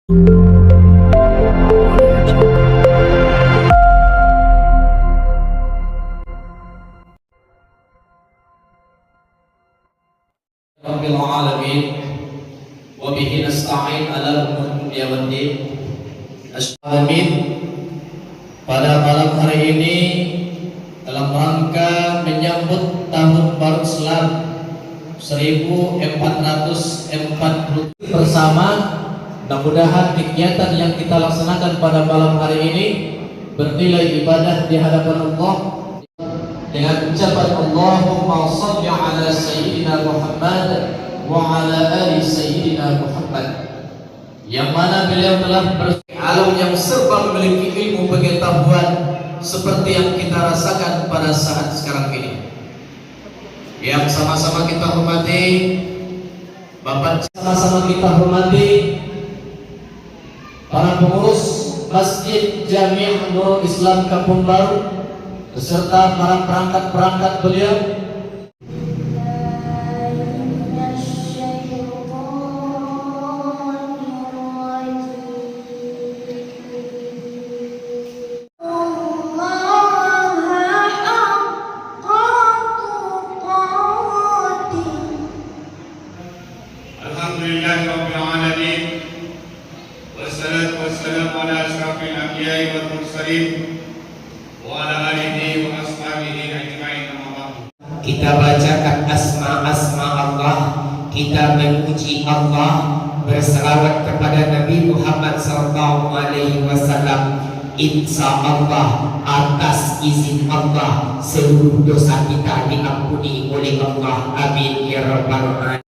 Rabbil alamin wa bihi nasta'in ala umuri dunya waddin. Amin. Pada malam hari ini dalam rangka menyambut tahun baru Islam 1440 bersama, mudah-mudahan kegiatan yang kita laksanakan pada malam hari ini bernilai ibadah di hadapan Allah dengan ucapan Allahumma shalli ala sayyidina Muhammad wa ala ali sayyidina Muhammad, yang mana beliau telah alam yang serba memiliki ilmu pengetahuan seperti yang kita rasakan pada saat sekarang ini. Yang sama-sama kita hormati Bapak, sama-sama kita hormati para pengurus Masjid Jami' Nurul Islam Kampung Baru beserta para perangkat-perangkat beliau. Alhamdulillahirabbil alamin, wassalatu wassalamu ala asyrafil anbiya'i wal mursalin wa ala alihi wa ashabihi ajma'in. Kita bacakan asma-asma Allah, kita memuji Allah, berselawat kepada Nabi Muhammad SAW. Insya Allah atas izin Allah seluruh dosa kita diampuni oleh Allah. Amin ya rabbal alamin.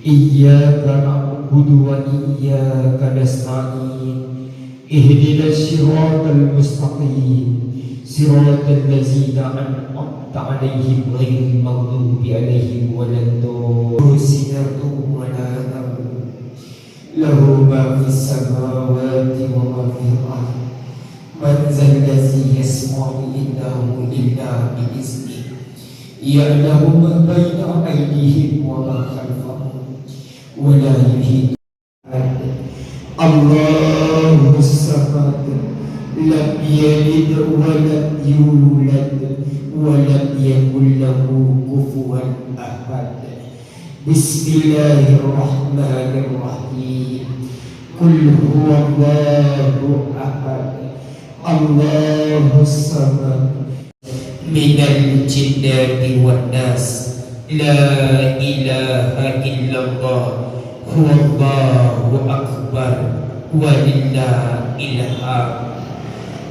Iyyaka na'budu wa iyyaka nasta'in. Ihdinas siratal mustaqim. صراط الذين أنعمت عليهم غير المغضوب عليهم ولا الضالين ولا له ما في السماوات وما في الأرض من ذا الذي يسمع عنده إلا بإذنه يعلم ما بين أيديهم وما خلفهم ولا يحيطون الله الصمد لم يلد ولم يولد ولم يكن له كفوا أحد بسم الله الرحمن الرحيم قل هو الله أحد الله الصمد من الجنة والناس لا إله إلا الله هو الله أكبر ولله الحمد.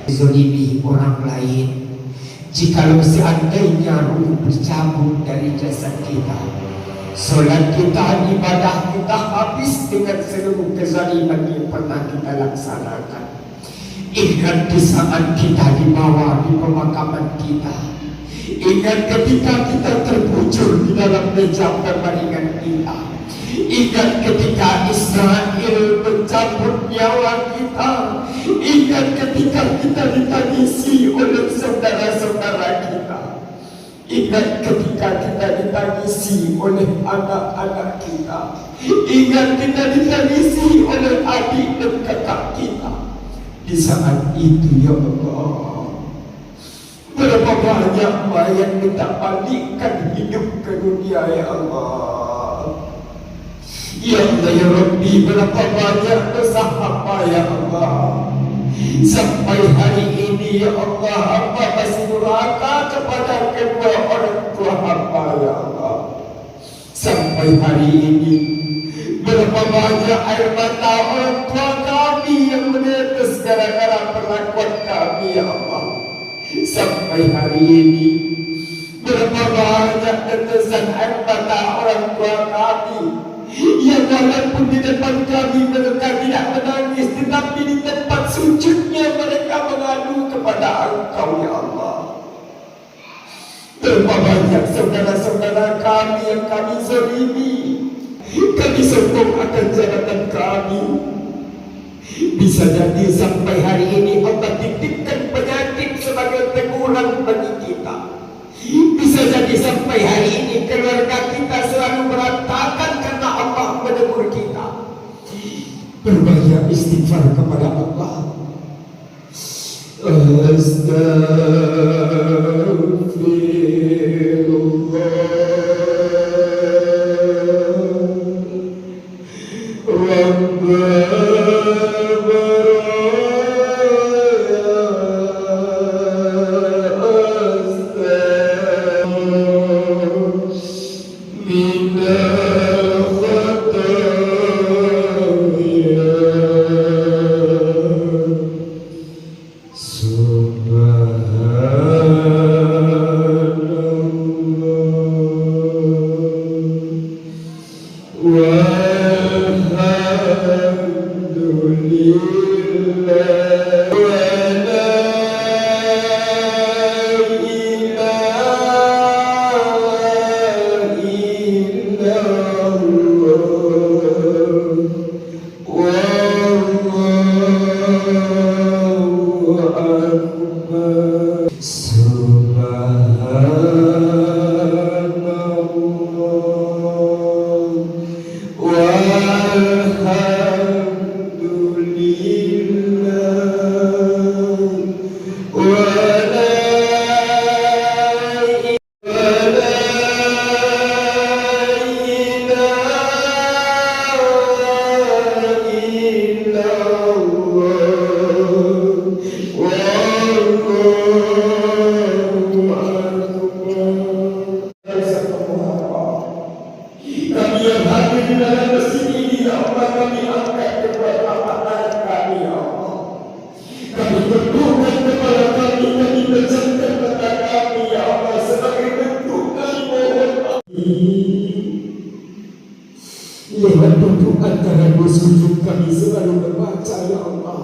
Zolimi orang lain, jikalau seandainya ruh bercabut dari jasad kita, solat kita, ibadah kita habis dengan seluruh kezaliman yang pernah kita laksanakan. Ingat di saat kita dibawa di pemakaman kita, ingat ketika kita terbujur di dalam meja perbaringan kita, ingat ketika Israel mencabut nyawa kita, ingat ketika kita ditangisi oleh saudara-saudara kita, ingat ketika kita ditangisi oleh anak-anak kita, ingat kita ditangisi oleh adik dan kakak kita. Di saat itu ya Allah, berapa banyak mayat kita balikkan hidup ke dunia ya Allah. Ya Allah ya Rabbi, berapa banyak dosa hamba ya Allah. Sampai hari ini ya Allah, hamba masih durhaka kepada kedua orang tua hamba ya Allah. Sampai hari ini berapa banyak air mata orang tua kami yang menetes gara-gara perlakuan kami ya Allah. Sampai hari ini berapa banyak tetesan air mata orang tua kami yang walaupun di depan kami mereka tidak menangis, tetapi di tempat sujudnya mereka mengadu kepada Engkau ya Allah. Berapa banyak saudara-saudara kami yang kami zalimi, kami sombong akan jabatan kami. Bisa jadi sampai hari ini Allah titipkan penyakit sebagai teguran bagi kita. Bisa jadi sampai hari ini keluarga kita selalu berantakan karena Allah menegur kita. Berbanyak istighfar kepada Allah. Lewat doa antara dua sujud kami selalu berbaca ya Allah,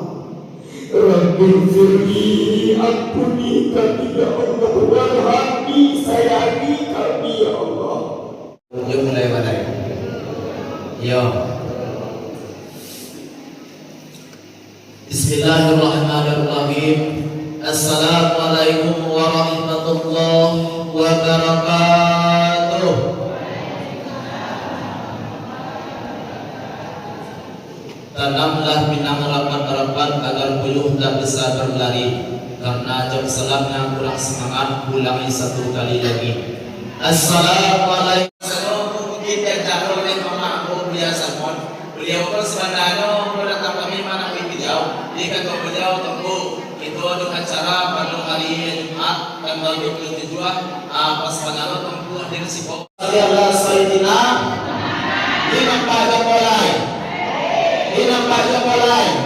Rabbirli, ampuni kami ya Allah, warhamni, sayangi kami ya Allah. Yuk mulai badai. Yo. Bismillahirrahmanirrahim. Assalamualaikum warahmatullahi wabarakatuh. Tanamlah pinang harapan-harapan agar puyuh tak bisa berlari, karena jam salamnya kurang semangat, ulangi satu kali lagi. Assalamualaikum. Mungkin yang jatuh oleh mama aku biasa pun beliau pun sebenarnya datang kami mana beliau jika kau beliau tunggu itu ada acara pada hari Jumat tanggal 27 pas panalo tunggu hadir si Pop Allah Sayyidina ini nampak mulai.